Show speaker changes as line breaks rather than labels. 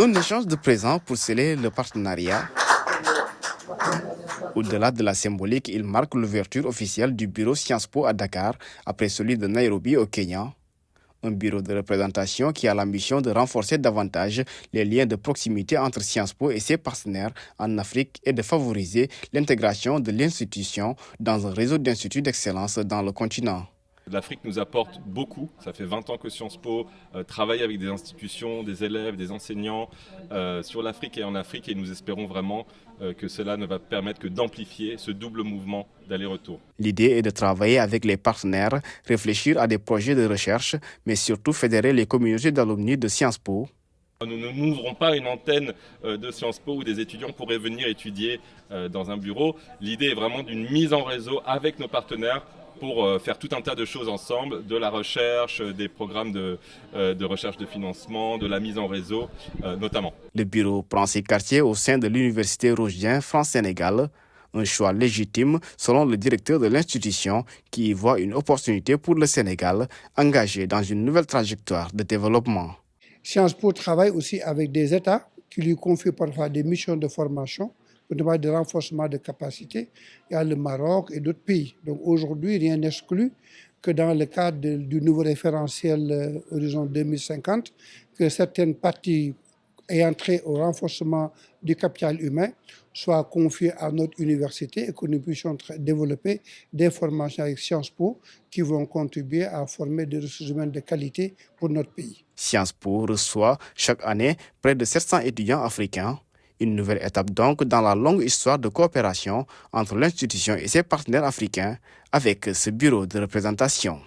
Un échange de présents pour sceller le partenariat. Au-delà de la symbolique, il marque l'ouverture officielle du bureau Sciences Po à Dakar, après celui de Nairobi au Kenya. Un bureau de représentation qui a l'ambition de renforcer davantage les liens de proximité entre Sciences Po et ses partenaires en Afrique et de favoriser l'intégration de l'institution dans un réseau d'instituts d'excellence dans le continent.
L'Afrique nous apporte beaucoup. Ça fait 20 ans que Sciences Po travaille avec des institutions, des élèves, des enseignants sur l'Afrique et en Afrique, et nous espérons vraiment que cela ne va permettre que d'amplifier ce double mouvement d'aller-retour.
L'idée est de travailler avec les partenaires, réfléchir à des projets de recherche, mais surtout fédérer les communautés d'alumni de Sciences Po.
Nous n'ouvrons pas une antenne de Sciences Po où des étudiants pourraient venir étudier dans un bureau. L'idée est vraiment d'une mise en réseau avec nos partenaires pour faire tout un tas de choses ensemble, de la recherche, des programmes de recherche de financement, de la mise en réseau notamment.
Le bureau prend ses quartiers au sein de l'Université Rosgien France-Sénégal, un choix légitime selon le directeur de l'institution qui y voit une opportunité pour le Sénégal engagé dans une nouvelle trajectoire de développement.
Sciences Po travaille aussi avec des États qui lui confient parfois des missions de formation, notamment de renforcement de capacités. Il y a le Maroc et d'autres pays. Donc aujourd'hui, rien n'exclut que dans le cadre du nouveau référentiel Horizon 2050, que certaines parties ayant trait au renforcement du capital humain soient confiées à notre université et que nous puissions développer des formations avec Sciences Po qui vont contribuer à former des ressources humaines de qualité pour notre pays.
Sciences Po reçoit chaque année près de 700 étudiants africains. Une nouvelle étape donc dans la longue histoire de coopération entre l'institution et ses partenaires africains avec ce bureau de représentation.